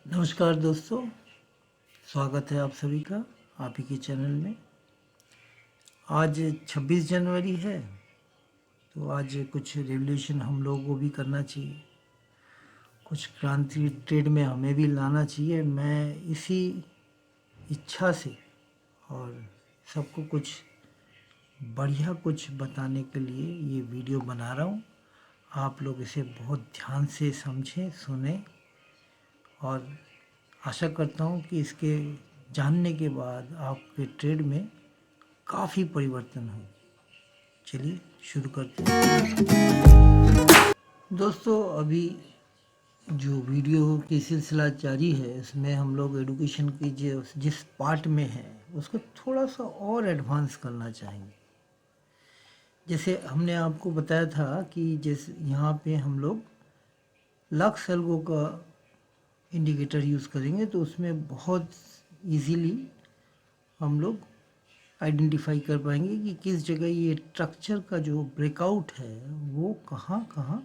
नमस्कार दोस्तों, स्वागत है आप सभी का आप ही के चैनल में। आज 26 जनवरी है, तो आज कुछ रेवोल्यूशन हम लोगों को भी करना चाहिए, कुछ क्रांति ट्रेड में हमें भी लाना चाहिए। मैं इसी इच्छा से और सबको कुछ बढ़िया कुछ बताने के लिए ये वीडियो बना रहा हूँ। आप लोग इसे बहुत ध्यान से समझें, सुने और आशा करता हूँ कि इसके जानने के बाद आपके ट्रेड में काफ़ी परिवर्तन हो। चलिए शुरू करते हैं। दोस्तों, अभी जो वीडियो की सिलसिला जारी है, इसमें हम लोग एडुकेशन की जिस पार्ट में है उसको थोड़ा सा और एडवांस करना चाहेंगे। जैसे हमने आपको बताया था कि जैसे यहाँ पे हम लोग लक्स एल्गो का इंडिकेटर यूज़ करेंगे तो उसमें बहुत इजीली हम लोग आइडेंटिफाई कर पाएंगे कि किस जगह ये स्ट्रक्चर का जो ब्रेकआउट है वो कहाँ कहाँ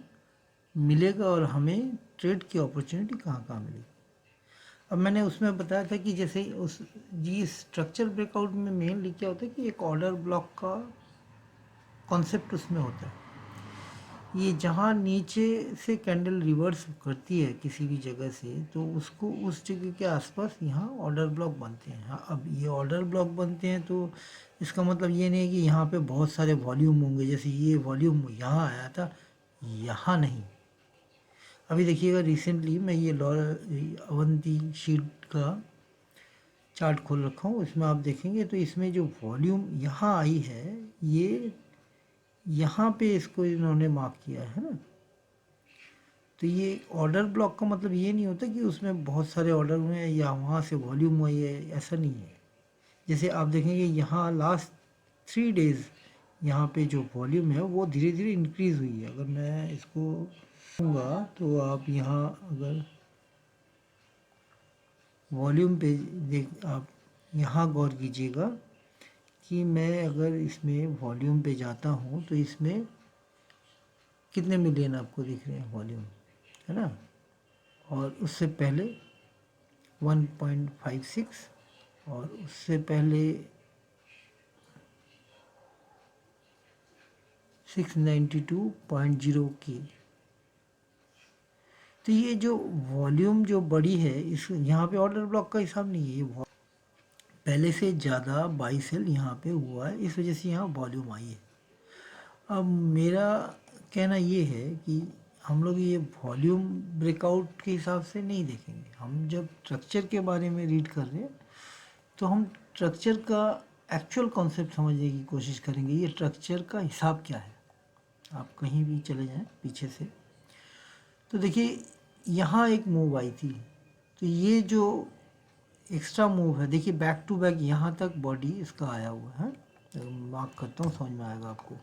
मिलेगा और हमें ट्रेड की अपॉर्चुनिटी कहाँ कहाँ मिलेगी। अब मैंने उसमें बताया था कि जैसे उस जी स्ट्रक्चर ब्रेकआउट में मेनली क्या होता है कि एक ऑर्डर ब्लॉक का कॉन्सेप्ट उसमें होता है। ये जहाँ नीचे से कैंडल रिवर्स करती है किसी भी जगह से, तो उसको उस जगह के आसपास यहाँ ऑर्डर ब्लॉक बनते हैं। हाँ, अब ये ऑर्डर ब्लॉक बनते हैं तो इसका मतलब ये नहीं है कि यहाँ पे बहुत सारे वॉल्यूम होंगे। जैसे ये वॉल्यूम यहाँ आया था, यहाँ नहीं। अभी देखिएगा, रिसेंटली मैं ये अवंती शीट का चार्ट खोल रखा हूँ, इसमें आप देखेंगे तो इसमें जो वॉल्यूम यहाँ आई है, ये यहाँ पे इसको इन्होंने मार्क किया है ना। तो ये ऑर्डर ब्लॉक का मतलब ये नहीं होता कि उसमें बहुत सारे ऑर्डर हुए हैं या वहाँ से वॉल्यूम हुई है, ऐसा नहीं है। जैसे आप देखेंगे यहाँ लास्ट 3 डेज़ यहाँ पे जो वॉल्यूम है वो धीरे धीरे इंक्रीज़ हुई है। अगर मैं इसको दूँगा तो आप यहाँ अगर वॉल्यूम पे देख, आप यहाँ गौर कीजिएगा कि मैं अगर इसमें वॉल्यूम पे जाता हूँ तो इसमें कितने मिलियन आपको दिख रहे हैं वॉल्यूम, है ना। और उससे पहले 1.56 और उससे पहले 692.0 की। तो ये जो वॉल्यूम जो बड़ी है, इस यहाँ पे ऑर्डर ब्लॉक का हिसाब नहीं है। ये पहले से ज़्यादा बाई सेल यहाँ पे हुआ है, इस वजह से यहाँ वॉल्यूम आई है। अब मेरा कहना ये है कि हम लोग ये वॉल्यूम ब्रेकआउट के हिसाब से नहीं देखेंगे। हम जब स्ट्रक्चर के बारे में रीड कर रहे हैं तो हम स्ट्रक्चर का एक्चुअल कॉन्सेप्ट समझने की कोशिश करेंगे। ये स्ट्रक्चर का हिसाब क्या है। आप कहीं भी चले जाएं पीछे से, तो देखिए यहाँ एक मूव आई थी, तो ये जो एक्स्ट्रा मूव है, देखिए बैक टू बैक यहाँ तक बॉडी इसका आया हुआ है। मार्क करता हूँ, समझ में आएगा आपको।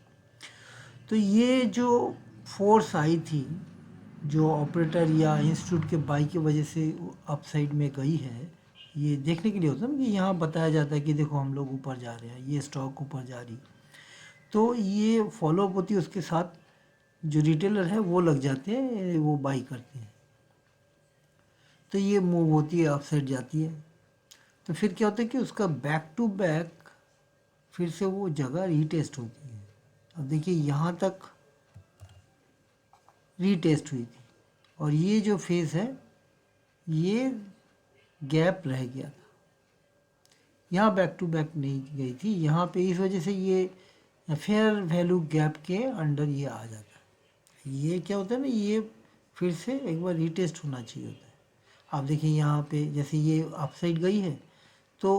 तो ये जो फोर्स आई थी, जो ऑपरेटर या इंस्टीट्यूट के बाई की वजह से अप साइड में गई है, ये देखने के लिए होता है ना कि यहाँ बताया जाता है कि देखो हम लोग ऊपर जा रहे हैं, ये स्टॉक ऊपर जा रही। तो ये फॉलोअप होती है, उसके साथ जो रिटेलर है वो लग जाते हैं, वो बाई करते हैं। तो ये मूव होती है, अप साइड जाती है। तो फिर क्या होता है कि उसका बैक टू बैक फिर से वो जगह रीटेस्ट होती है। अब देखिए यहाँ तक रीटेस्ट हुई थी और ये जो फेस है ये गैप रह गया था, यहाँ बैक टू बैक नहीं गई थी यहाँ पे। इस वजह से ये फेयर वैल्यू गैप के अंडर ये आ जाता है। ये क्या होता है ना, ये फिर से एक बार रीटेस्ट होना चाहिए होता है। आप देखिए यहाँ पे जैसे ये अप साइड गई है, तो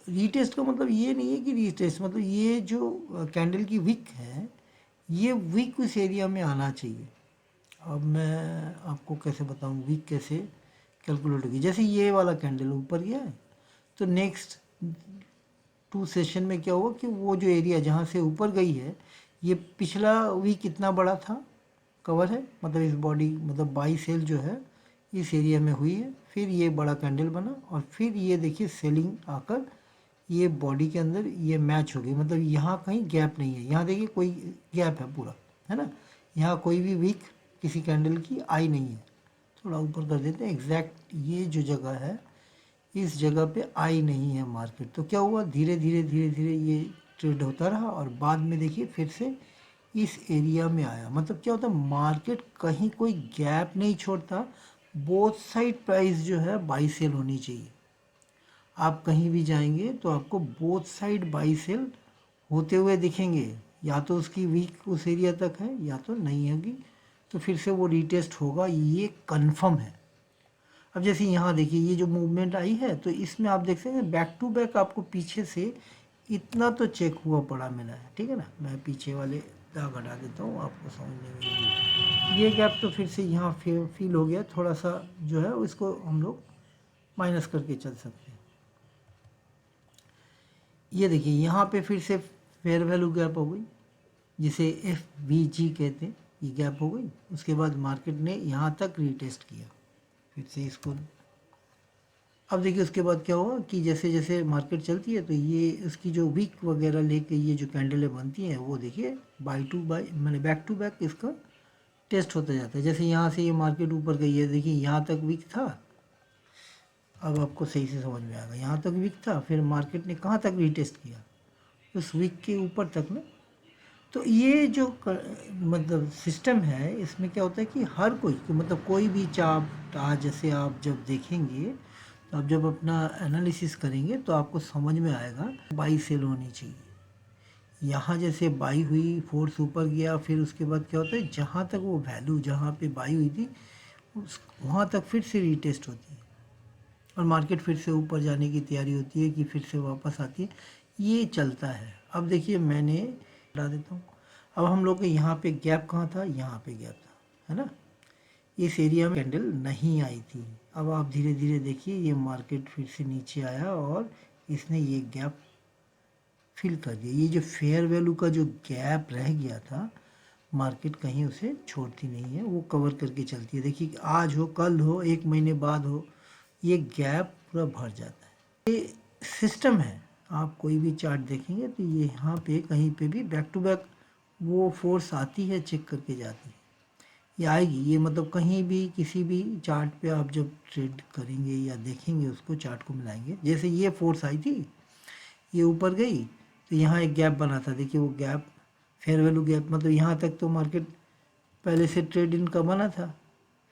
रीटेस्ट का मतलब ये नहीं है कि रीटेस्ट मतलब ये जो कैंडल की विक है, ये विक उस एरिया में आना चाहिए। अब मैं आपको कैसे बताऊँ विक कैसे कैलकुलेट होगी। जैसे ये वाला कैंडल ऊपर गया है, तो नेक्स्ट 2 सेशन में क्या हुआ कि वो जो एरिया जहाँ से ऊपर गई है, ये पिछला वीक कितना बड़ा था, कवर है, मतलब इस बॉडी मतलब बाई सेल जो है इस एरिया में हुई है। फिर ये बड़ा कैंडल बना और फिर ये देखिए सेलिंग आकर ये बॉडी के अंदर ये मैच हो गई। मतलब यहाँ कहीं गैप नहीं है, यहाँ देखिए कोई गैप है पूरा, है ना। यहाँ कोई भी वीक किसी कैंडल की आई नहीं है। थोड़ा ऊपर कर देते हैं। एग्जैक्ट ये जो जगह है, इस जगह पे आई नहीं है मार्केट, तो क्या हुआ, धीरे धीरे धीरे धीरे ये ट्रेड होता रहा और बाद में देखिए फिर से इस एरिया में आया। मतलब क्या होता है, मार्केट कहीं कोई गैप नहीं छोड़ता, बोथ साइड प्राइस जो है बाई सेल होनी चाहिए। आप कहीं भी जाएंगे तो आपको बोथ साइड बाई सेल होते हुए दिखेंगे, या तो उसकी वीक उस एरिया तक है या तो नहीं होगी, तो फिर से वो रीटेस्ट होगा, ये कंफर्म है। अब जैसे यहाँ देखिए ये जो मूवमेंट आई है, तो इसमें आप देख सकते हैं बैक टू बैक आपको पीछे से इतना तो चेक हुआ पड़ा मिला है, ठीक है ना। मैं पीछे वाले दाग हटा देता हूँ, आपको समझने में मिलेगी। ये गैप तो फिर से यहाँ फील हो गया, थोड़ा सा जो है इसको हम लोग माइनस करके चल सकते हैं। ये देखिए यहाँ पे फिर से फेयर वैल्यू गैप हो गई, जिसे FVG कहते हैं, ये गैप हो गई। उसके बाद मार्केट ने यहाँ तक रीटेस्ट किया, फिर से इसको। अब देखिए उसके बाद क्या हुआ कि जैसे जैसे मार्केट चलती है तो ये उसकी जो वीक वगैरह लेके ये जो कैंडलें बनती हैं, वो देखिए बाई टू बाई मैंने बैक टू बैक इसका टेस्ट होता जाता है। जैसे यहाँ से ये मार्केट ऊपर गई है, देखिए यहाँ तक वीक था, अब आपको सही से समझ में आएगा, यहाँ तक वीक था, फिर मार्केट ने कहाँ तक रीटेस्ट किया, उस वीक के ऊपर तक ना। तो ये जो मतलब सिस्टम है, इसमें क्या होता है कि हर कोई मतलब कोई भी चार्ट आज जैसे आप जब देखेंगे, तो आप जब अपना एनालिसिस करेंगे तो आपको समझ में आएगा बाई सेल होनी चाहिए। यहाँ जैसे बाई हुई, फोर्स ऊपर गया, फिर उसके बाद क्या होता है, जहाँ तक वो वैल्यू जहाँ पे बाई हुई थी उस वहाँ तक फिर से रीटेस्ट होती है और मार्केट फिर से ऊपर जाने की तैयारी होती है कि फिर से वापस आती है। ये चलता है। अब देखिए मैंने हटा देता हूँ। अब हम लोग के यहाँ पे गैप कहाँ था, यहाँ पे गैप था, है ना। इस एरिया में कैंडल नहीं आई थी। अब आप धीरे धीरे देखिए ये मार्केट फिर से नीचे आया और इसने ये गैप फिल कर दिया। ये जो फेयर वैल्यू का जो गैप रह गया था, मार्केट कहीं उसे छोड़ती नहीं है, वो कवर करके चलती है। देखिए आज हो, कल हो, एक महीने बाद हो, ये गैप पूरा भर जाता है। ये सिस्टम है। आप कोई भी चार्ट देखेंगे तो ये यहाँ पे कहीं पे भी बैक टू बैक वो फोर्स आती है, चेक करके जाती है, ये आएगी। ये मतलब कहीं भी किसी भी चार्ट पे आप जब ट्रेड करेंगे या देखेंगे, उसको चार्ट को मिलाएंगे, जैसे ये फोर्स आई थी, ये ऊपर गई तो यहाँ एक गैप बना था, देखिए वो गैप फेयर वैल्यू गैप, मतलब यहाँ तक तो मार्केट पहले से ट्रेड इन का बना था।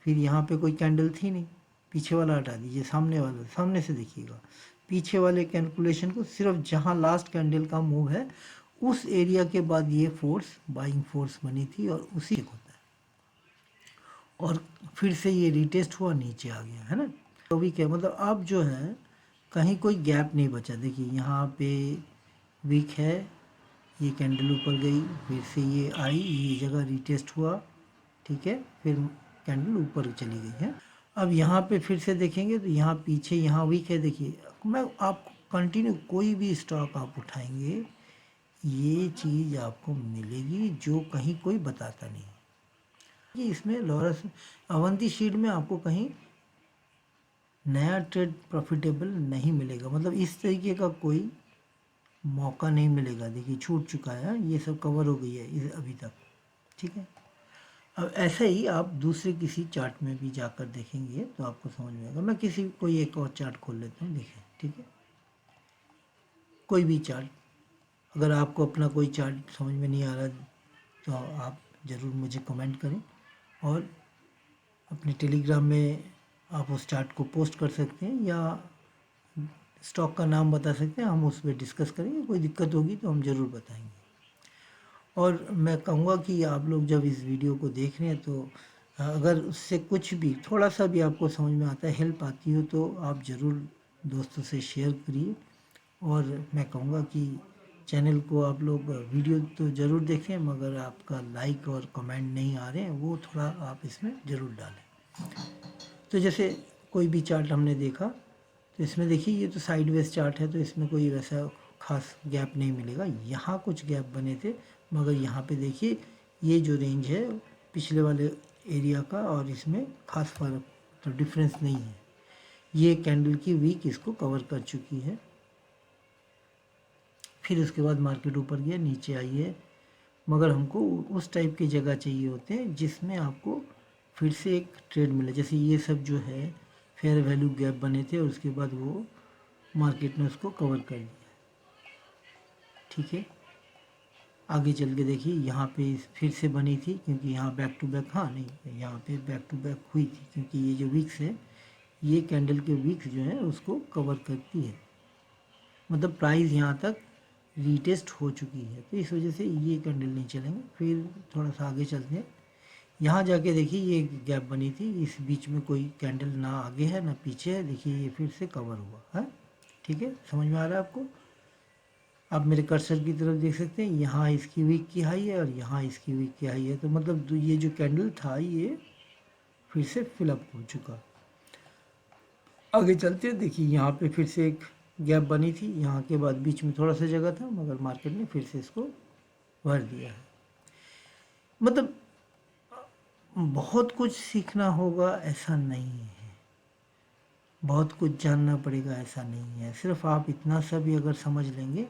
फिर यहाँ पे कोई कैंडल थी नहीं, पीछे वाला हटा दीजिए, सामने वाला, सामने से देखिएगा, पीछे वाले कैलकुलेशन को सिर्फ जहाँ लास्ट कैंडल का मूव है उस एरिया के बाद ये फोर्स बाइंग फोर्स बनी थी और उसी होता है, और फिर से ये रिटेस्ट हुआ, नीचे आ गया, है ना। तो भी क्या मतलब अब जो है कहीं कोई गैप नहीं बचा। देखिए यहाँ पे वीक है, ये कैंडल ऊपर गई, फिर से ये आई, ये जगह रिटेस्ट हुआ, ठीक है, फिर कैंडल ऊपर चली गई है। अब यहाँ पे फिर से देखेंगे तो यहाँ पीछे यहाँ वीक है। देखिए मैं आपको कंटिन्यू कोई भी स्टॉक आप उठाएंगे, ये चीज़ आपको मिलेगी जो कहीं कोई बताता नहीं कि इसमें लॉरेंस अवंती शीट में आपको कहीं नया ट्रेड प्रॉफिटेबल नहीं मिलेगा, मतलब इस तरीके का कोई मौका नहीं मिलेगा। देखिए छूट चुका है, ये सब कवर हो गई है अभी तक, ठीक है। अब ऐसे ही आप दूसरे किसी चार्ट में भी जाकर देखेंगे तो आपको समझ में आएगा। मैं किसी कोई एक और चार्ट खोल लेता हूँ, देखें, ठीक है, कोई भी चार्ट। अगर आपको अपना कोई चार्ट समझ में नहीं आ रहा तो आप ज़रूर मुझे कमेंट करें, और अपने टेलीग्राम में आप उस चार्ट को पोस्ट कर सकते हैं या स्टॉक का नाम बता सकते हैं, हम उस पर डिस्कस करेंगे। कोई दिक्कत होगी तो हम ज़रूर बताएंगे। और मैं कहूँगा कि आप लोग जब इस वीडियो को देख रहे हैं तो अगर उससे कुछ भी थोड़ा सा भी आपको समझ में आता है, हेल्प आती हो, तो आप ज़रूर दोस्तों से शेयर करिए। और मैं कहूँगा कि चैनल को आप लोग वीडियो तो ज़रूर देखें, मगर आपका लाइक और कमेंट नहीं आ रहे हैं, वो थोड़ा आप इसमें ज़रूर डालें। तो जैसे कोई भी चार्ट हमने देखा तो इसमें देखिए ये तो साइडवेज चार्ट है, तो इसमें कोई वैसा खास गैप नहीं मिलेगा। यहाँ कुछ गैप बने थे, मगर यहाँ पे देखिए ये जो रेंज है पिछले वाले एरिया का और इसमें खास फर्क तो डिफरेंस नहीं है। ये कैंडल की वीक इसको कवर कर चुकी है। फिर उसके बाद मार्केट ऊपर गया, नीचे आई है, मगर हमको उस टाइप की जगह चाहिए होते हैं जिसमें आपको फिर से एक ट्रेड मिला। जैसे ये सब जो है फेयर वैल्यू गैप बने थे और उसके बाद वो मार्केट ने उसको कवर कर लिया। ठीक है, आगे चल के देखिए यहाँ पे फिर से बनी थी, क्योंकि यहाँ बैक टू बैक, हाँ नहीं, यहाँ पे बैक टू बैक हुई थी, क्योंकि ये जो विक्स है, ये कैंडल के विक्स जो है उसको कवर करती है, मतलब प्राइस यहाँ तक रीटेस्ट हो चुकी है, तो इस वजह से ये कैंडल नहीं चलेंगे। फिर थोड़ा सा आगे चलते हैं, यहाँ जाके देखिए ये गैप बनी थी, इस बीच में कोई कैंडल ना आगे है ना पीछे है, देखिए ये फिर से कवर हुआ है। ठीक है, समझ में आ रहा है आपको? आप मेरे कर्सर की तरफ देख सकते हैं, यहाँ इसकी वीक की हाई है और यहाँ इसकी वीक की हाई है, तो मतलब ये जो कैंडल था ये फिर से फिलअप हो चुका। आगे चलते हैं, देखिए यहाँ पे फिर से एक गैप बनी थी, यहाँ के बाद बीच में थोड़ा सा जगह था, मगर मार्केट ने फिर से इसको भर दिया है। मतलब बहुत कुछ सीखना होगा ऐसा नहीं है, बहुत कुछ जानना पड़ेगा ऐसा नहीं है, सिर्फ आप इतना सा भी अगर समझ लेंगे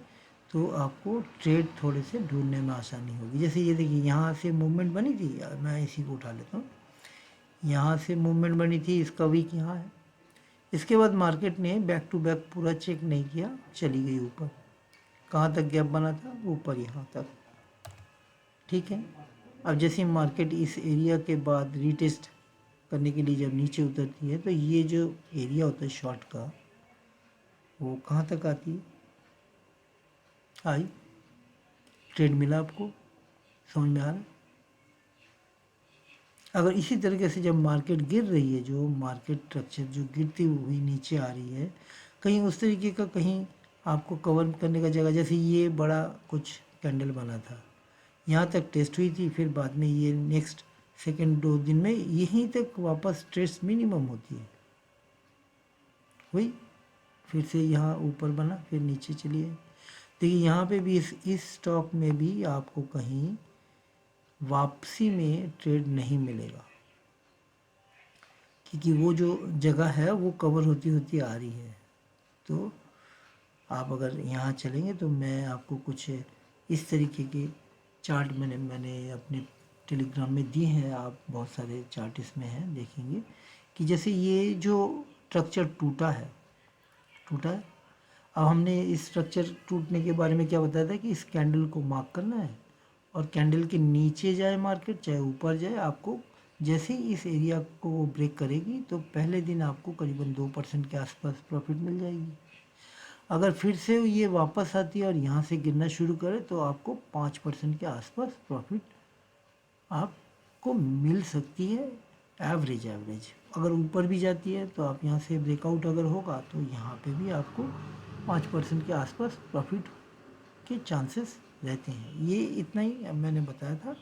तो आपको ट्रेड थोड़े से ढूंढने में आसानी होगी। जैसे ये देखिए यहाँ से मूवमेंट बनी थी, मैं इसी को उठा लेता हूँ, यहाँ से मूवमेंट बनी थी, इसका वीक यहाँ है, इसके बाद मार्केट ने बैक टू बैक पूरा चेक नहीं किया, चली गई ऊपर। कहाँ तक गैप बना था? ऊपर यहाँ तक। ठीक है, अब जैसे मार्केट इस एरिया के बाद रीटेस्ट करने के लिए जब नीचे उतरती है, तो ये जो एरिया होता है शॉर्ट का, वो कहाँ तक आती है? आई ट्रेड मिला आपको? समझ में आ रहा है? अगर इसी तरीके से जब मार्केट गिर रही है, जो मार्केट स्ट्रक्चर जो गिरती हुई नीचे आ रही है, कहीं उस तरीके का कहीं आपको कवर करने का जगह, जैसे ये बड़ा कुछ कैंडल बना था, यहाँ तक टेस्ट हुई थी, फिर बाद में ये नेक्स्ट सेकेंड 2 दिन में यहीं तक वापस टेस्ट मिनिमम होती है, हुई, फिर से यहाँ ऊपर बना, फिर नीचे चली आई। देखिए यहाँ पे भी इस स्टॉक में भी आपको कहीं वापसी में ट्रेड नहीं मिलेगा, क्योंकि वो जो जगह है वो कवर होती होती आ रही है। तो आप अगर यहाँ चलेंगे तो मैं आपको कुछ इस तरीके के चार्ट मैंने अपने टेलीग्राम में दिए हैं, आप बहुत सारे चार्ट इसमें हैं, देखेंगे कि जैसे ये जो स्ट्रक्चर टूटा है। अब हमने इस स्ट्रक्चर टूटने के बारे में क्या बताया था कि इस कैंडल को मार्क करना है, और कैंडल के नीचे जाए मार्केट चाहे ऊपर जाए, आपको जैसे ही इस एरिया को वो ब्रेक करेगी तो पहले दिन आपको करीबन 2% के आसपास प्रॉफिट मिल जाएगी। अगर फिर से ये वापस आती है और यहाँ से गिरना शुरू करे तो आपको 5% के आसपास प्रॉफिट आपको मिल सकती है, एवरेज। अगर ऊपर भी जाती है तो आप यहाँ से ब्रेकआउट अगर होगा तो यहाँ पे भी आपको 5% के आसपास प्रॉफिट के चांसेस रहते हैं। ये इतना ही मैंने बताया था।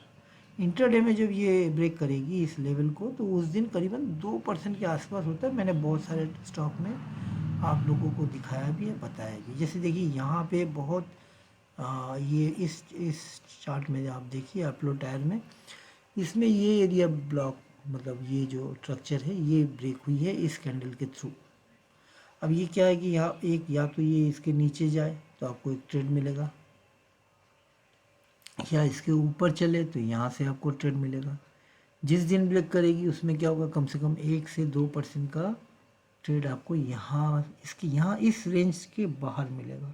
इंटरडे में जब ये ब्रेक करेगी इस लेवल को तो उस दिन करीबन 2% के आसपास होता है। मैंने बहुत सारे स्टॉक में आप लोगों को दिखाया भी है, बताया भी। जैसे देखिए यहाँ पे बहुत ये इस चार्ट में आप देखिए अपलोड टायर में, इसमें ये एरिया ब्लॉक, मतलब ये जो स्ट्रक्चर है ये ब्रेक हुई है इस कैंडल के थ्रू। अब ये क्या है कि यहाँ एक या तो ये इसके नीचे जाए तो आपको एक ट्रेड मिलेगा, या इसके ऊपर चले तो यहाँ से आपको ट्रेड मिलेगा। जिस दिन ब्रेक करेगी उसमें क्या होगा, कम से कम 1 से 2% का ट्रेड आपको यहाँ इस रेंज के बाहर मिलेगा।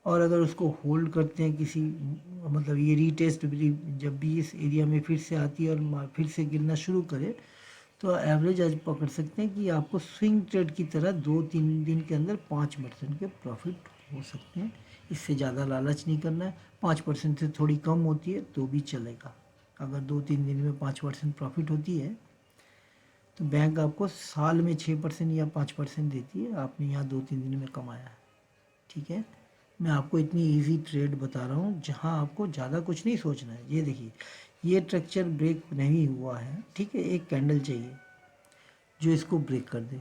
और अगर उसको होल्ड करते हैं किसी, मतलब ये रीटेस्ट जब भी इस एरिया में फिर से आती है और फिर से गिरना शुरू करे तो एवरेज आज पकड़ सकते हैं कि आपको स्विंग ट्रेड की तरह 2-3 दिन के अंदर 5% के प्रॉफिट हो सकते हैं। इससे ज़्यादा लालच नहीं करना है, 5% से थोड़ी कम होती है तो भी चलेगा। अगर 2-3 दिन में 5% प्रॉफिट होती है तो बैंक आपको साल में 6% या 5% देती है, आपने यहाँ 2-3 दिन में कमाया है। ठीक है, मैं आपको इतनी इजी ट्रेड बता रहा हूँ जहाँ आपको ज़्यादा कुछ नहीं सोचना है। ये देखिए ये स्ट्रक्चर ब्रेक नहीं हुआ है, ठीक है, एक कैंडल चाहिए जो इसको ब्रेक कर दे,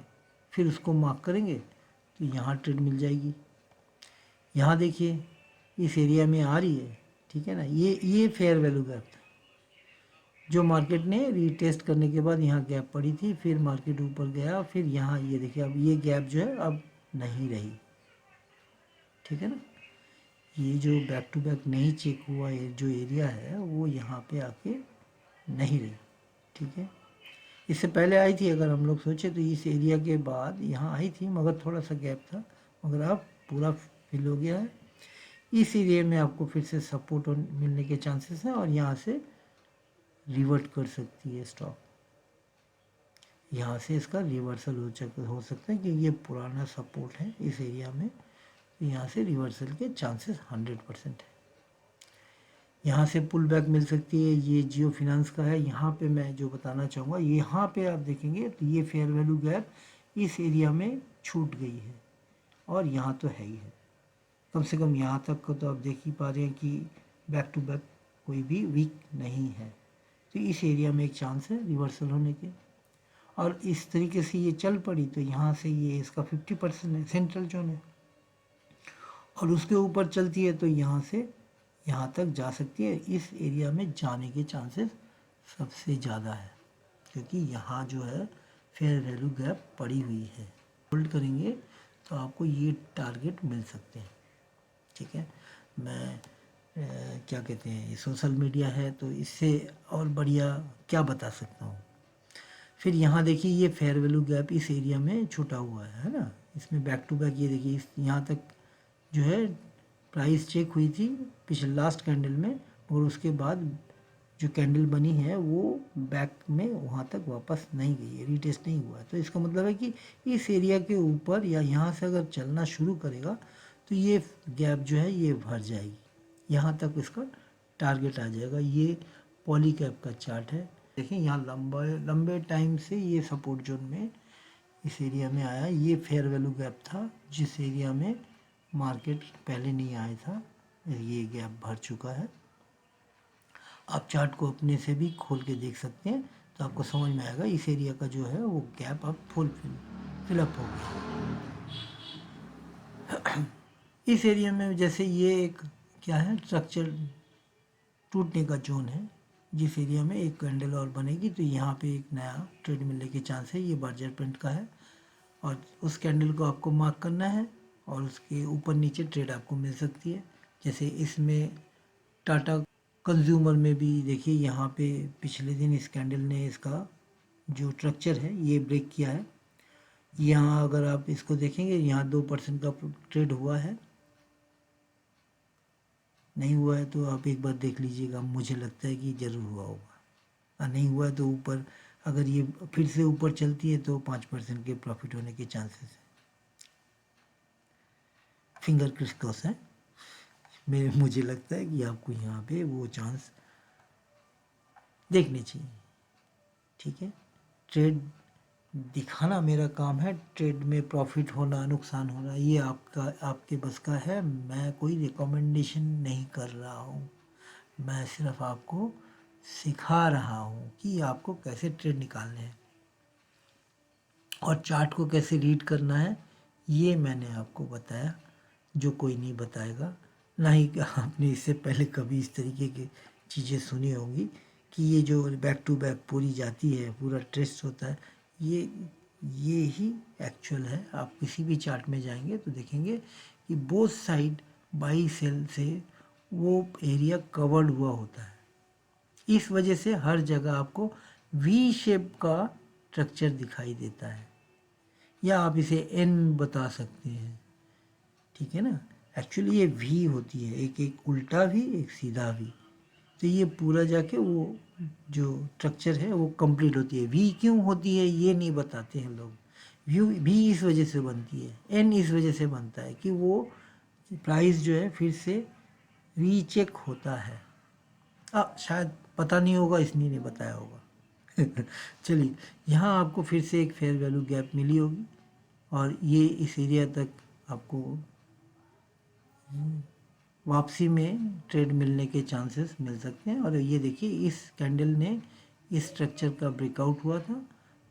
फिर उसको मार्क करेंगे तो यहाँ ट्रेड मिल जाएगी। यहाँ देखिए इस एरिया में आ रही है, ठीक है ना, ये फेयर वैल्यू गैप था जो मार्केट ने रीटेस्ट करने के बाद यहाँ गैप पड़ी थी, फिर मार्केट ऊपर गया, फिर यहाँ ये देखिए अब ये गैप जो है अब नहीं रही। ठीक है ना, ये जो बैक टू बैक नहीं चेक हुआ जो एरिया है वो यहाँ पे आके नहीं रही। ठीक है, इससे पहले आई थी, अगर हम लोग सोचे तो इस एरिया के बाद यहाँ आई थी, मगर थोड़ा सा गैप था, मगर अब पूरा फिल हो गया है। इस एरिया में आपको फिर से सपोर्ट मिलने के चांसेस हैं और यहाँ से रिवर्ट कर सकती है स्टॉक। यहाँ से इसका रिवर्सल हो सकता है कि ये पुराना सपोर्ट है इस एरिया में, तो यहाँ से रिवर्सल के चांसेस 100% है। यहाँ से पुल बैक मिल सकती है, ये जियो फिनांस का है। यहाँ पे मैं जो बताना चाहूँगा, यहाँ पे आप देखेंगे तो ये फेयर वैल्यू गैप इस एरिया में छूट गई है और यहाँ तो है ही है, कम से कम यहाँ तक को तो आप देख ही पा रहे हैं कि बैक टू बैक कोई भी वीक नहीं है। तो इस एरिया में एक चांस है रिवर्सल होने के, और इस तरीके से ये चल पड़ी तो यहाँ से ये इसका 50% है, सेंट्रल जोन है, और उसके ऊपर चलती है तो यहाँ से यहाँ तक जा सकती है। इस एरिया में जाने के चांसेस सबसे ज़्यादा है, क्योंकि यहाँ जो है फेयर वैल्यू गैप पड़ी हुई है। होल्ड करेंगे तो आपको ये टारगेट मिल सकते हैं, ठीक है। मैं क्या कहते हैं, सोशल मीडिया है तो इससे और बढ़िया क्या बता सकता हूँ। फिर यहाँ देखिए ये फेयर वैल्यू गैप इस एरिया में छूटा हुआ है ना, इसमें बैक टू बैक ये देखिए इस यहाँ तक जो है प्राइस चेक हुई थी पिछले लास्ट कैंडल में, और उसके बाद जो कैंडल बनी है वो बैक में वहाँ तक वापस नहीं गई है, रीटेस्ट नहीं हुआ है। तो इसका मतलब है कि इस एरिया के ऊपर या यहाँ से अगर चलना शुरू करेगा तो ये गैप जो है ये भर जाएगी, यहाँ तक इसका टारगेट आ जाएगा। ये पॉली कैप का चार्ट है, देखिए यहाँ लंबे टाइम से ये सपोर्ट जोन में इस एरिया में आया। ये फेयर वैल्यू गैप था जिस एरिया में मार्केट पहले नहीं आया था, ये गैप भर चुका है। आप चार्ट को अपने से भी खोल के देख सकते हैं तो आपको समझ में आएगा इस एरिया का जो है वो गैप अब फिलअप हो गया। इस एरिया में जैसे ये एक क्या है, स्ट्रक्चर टूटने का जोन है, जिस एरिया में एक कैंडल और बनेगी तो यहाँ पे एक नया ट्रेड मिलने के चांस है। ये बार्जर प्रिंट का है और उस कैंडल को आपको मार्क करना है और उसके ऊपर नीचे ट्रेड आपको मिल सकती है। जैसे इसमें टाटा कंज्यूमर में भी देखिए यहाँ पे पिछले दिन इस कैंडल ने इसका जो स्ट्रक्चर है ये ब्रेक किया है। यहाँ अगर आप इसको देखेंगे यहाँ 2% का ट्रेड हुआ है, नहीं हुआ है तो आप एक बार देख लीजिएगा, मुझे लगता है कि ज़रूर हुआ होगा। नहीं हुआ है तो ऊपर अगर ये फिर से ऊपर चलती है तो 5% के प्रॉफिट होने के चांसेस है। फिंगर क्रॉस है, मुझे लगता है कि आपको यहाँ पे वो चांस देखने चाहिए, ठीक है। ट्रेड दिखाना मेरा काम है, ट्रेड में प्रॉफिट होना नुकसान होना ये आपके बस का है। मैं कोई रिकमेंडेशन नहीं कर रहा हूँ, मैं सिर्फ आपको सिखा रहा हूँ कि आपको कैसे ट्रेड निकालने हैं और चार्ट को कैसे रीड करना है, ये मैंने आपको बताया, जो कोई नहीं बताएगा। ना ही आपने इससे पहले कभी इस तरीके की चीज़ें सुनी होंगी कि ये जो बैक टू बैक पूरी जाती है, पूरा टेस्ट होता है, ये ही एक्चुअल है। आप किसी भी चार्ट में जाएंगे तो देखेंगे कि बोथ साइड बाई सेल से वो एरिया कवर्ड हुआ होता है। इस वजह से हर जगह आपको वी शेप का स्ट्रक्चर दिखाई देता है, या आप इसे एन बता सकते हैं, ठीक है ना। एक्चुअली ये वी होती है, एक उल्टा भी एक सीधा भी, तो ये पूरा जाके वो जो स्ट्रक्चर है वो कंप्लीट होती है। वी क्यों होती है ये नहीं बताते हैं लोग। वी इस वजह से बनती है, एन इस वजह से बनता है कि वो प्राइस जो है फिर से रीचेक होता है। शायद पता नहीं होगा इसलिए नहीं बताया होगा। चलिए, यहाँ आपको फिर से एक फेयर वैल्यू गैप मिली होगी और ये इस एरिया तक आपको वापसी में ट्रेड मिलने के चांसेस मिल सकते हैं। और ये देखिए इस कैंडल ने इस स्ट्रक्चर का ब्रेकआउट हुआ था,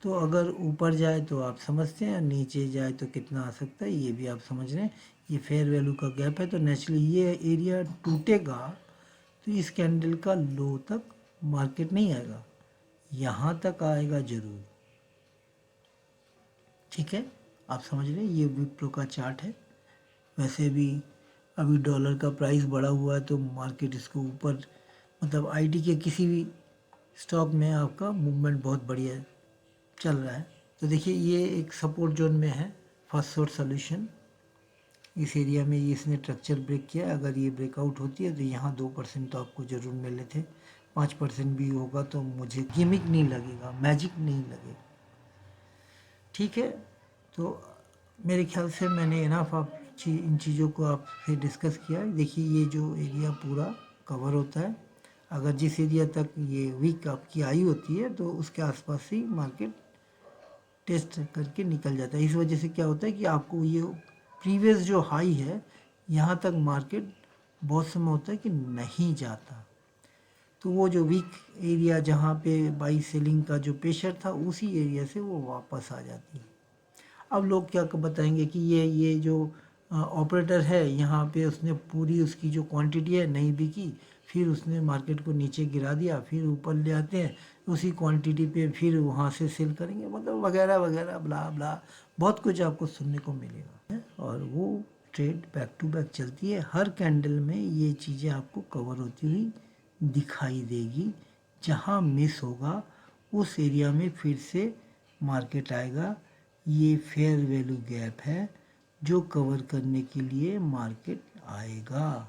तो अगर ऊपर जाए तो आप समझते हैं, नीचे जाए तो कितना आ सकता है ये भी आप समझ रहे हैं। ये फेयर वैल्यू का गैप है, तो नेचुरली ये एरिया टूटेगा तो इस कैंडल का लो तक मार्केट नहीं आएगा, यहाँ तक आएगा ज़रूर, ठीक है। आप समझ रहे हैं, ये विप्रो का चार्ट है। वैसे भी अभी डॉलर का प्राइस बढ़ा हुआ है तो मार्केट इसको ऊपर, मतलब आईटी के किसी भी स्टॉक में आपका मूवमेंट बहुत बढ़िया चल रहा है। तो देखिए ये एक सपोर्ट जोन में है फर्स्ट शॉर्ट सोल्यूशन। इस एरिया में ये इसने स्ट्रक्चर ब्रेक किया। अगर ये ब्रेकआउट होती है तो यहाँ 2% तो आपको ज़रूर मिले थे। 5% भी होगा तो मुझे गिमिक नहीं लगेगा, मैजिक नहीं लगेगा। ठीक है, तो मेरे ख्याल से मैंने इनफ इन चीज़ों को आपसे डिस्कस किया। देखिए ये जो एरिया पूरा कवर होता है, अगर जिस एरिया तक ये वीक आपकी आई होती है तो उसके आसपास ही मार्केट टेस्ट करके निकल जाता है। इस वजह से क्या होता है कि आपको ये प्रीवियस जो हाई है यहाँ तक मार्केट बहुत समय होता है कि नहीं जाता। तो वो जो वीक एरिया जहाँ पे बाई सेलिंग का जो प्रेशर था उसी एरिया से वो वापस आ जाती है। अब लोग क्या बताएंगे कि ये जो ऑपरेटर है यहाँ पे उसने पूरी उसकी जो क्वांटिटी है नहीं बिकी, फिर उसने मार्केट को नीचे गिरा दिया, फिर ऊपर ले आते हैं उसी क्वांटिटी पे, फिर वहाँ से सेल करेंगे, मतलब वगैरह वगैरह ब्ला ब्ला बहुत कुछ आपको सुनने को मिलेगा। और वो ट्रेड बैक टू बैक चलती है। हर कैंडल में ये चीज़ें आपको कवर होती हुई दिखाई देगी। जहाँ मिस होगा उस एरिया में फिर से मार्केट आएगा। ये फेयर वैल्यू गैप है जो कवर करने के लिए मार्केट आएगा।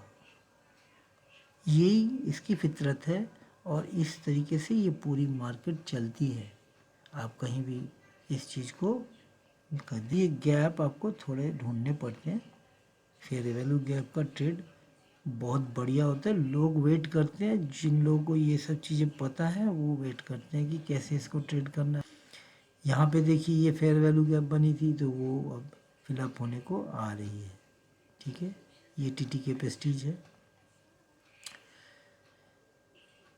यही इसकी फितरत है और इस तरीके से ये पूरी मार्केट चलती है। आप कहीं भी इस चीज़ को कर दिए, गैप आपको थोड़े ढूंढने पड़ते हैं। फेयर वैल्यू गैप का ट्रेड बहुत बढ़िया होता है। लोग वेट करते हैं, जिन लोगों को ये सब चीज़ें पता है वो वेट करते हैं कि कैसे इसको ट्रेड करना है। यहाँ पे देखिए ये फेयर वैल्यू गैप बनी थी तो वो अब फिलअप होने को आ रही है। ठीक है, ये टीटी के प्रेस्टीज है।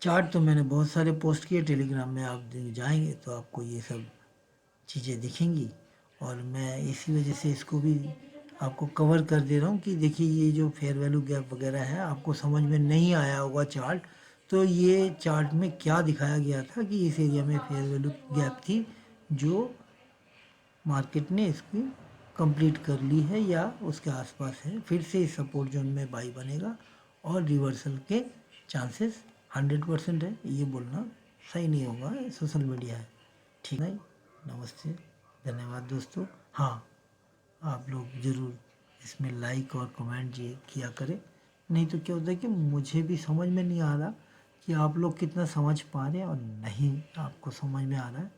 चार्ट तो मैंने बहुत सारे पोस्ट किए टेलीग्राम में, आप जाएंगे तो आपको ये सब चीज़ें दिखेंगी। और मैं इसी वजह से इसको भी आपको कवर कर दे रहा हूँ कि देखिए ये जो फेयर वैल्यू गैप वगैरह है आपको समझ में नहीं आया होगा चार्ट, तो ये चार्ट में क्या दिखाया गया था कि इस एरिया में फेयर वैल्यू गैप थी जो मार्केट ने इसकी कंप्लीट कर ली है या उसके आसपास है। फिर से इस सपोर्ट जोन में बाई बनेगा और रिवर्सल के चांसेस 100% है। ये बोलना सही नहीं होगा, सोशल मीडिया है। ठीक है, नमस्ते, धन्यवाद दोस्तों। हाँ, आप लोग ज़रूर इसमें लाइक और कमेंट ये किया करें, नहीं तो क्या होता है कि मुझे भी समझ में नहीं आ रहा कि आप लोग कितना समझ पा रहे हैं और नहीं आपको समझ में आ रहा है।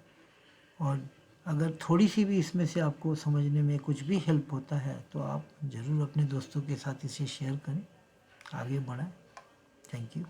और अगर थोड़ी सी भी इसमें से आपको समझने में कुछ भी हेल्प होता है तो आप ज़रूर अपने दोस्तों के साथ इसे शेयर करें, आगे बढ़ाएं। Thank you.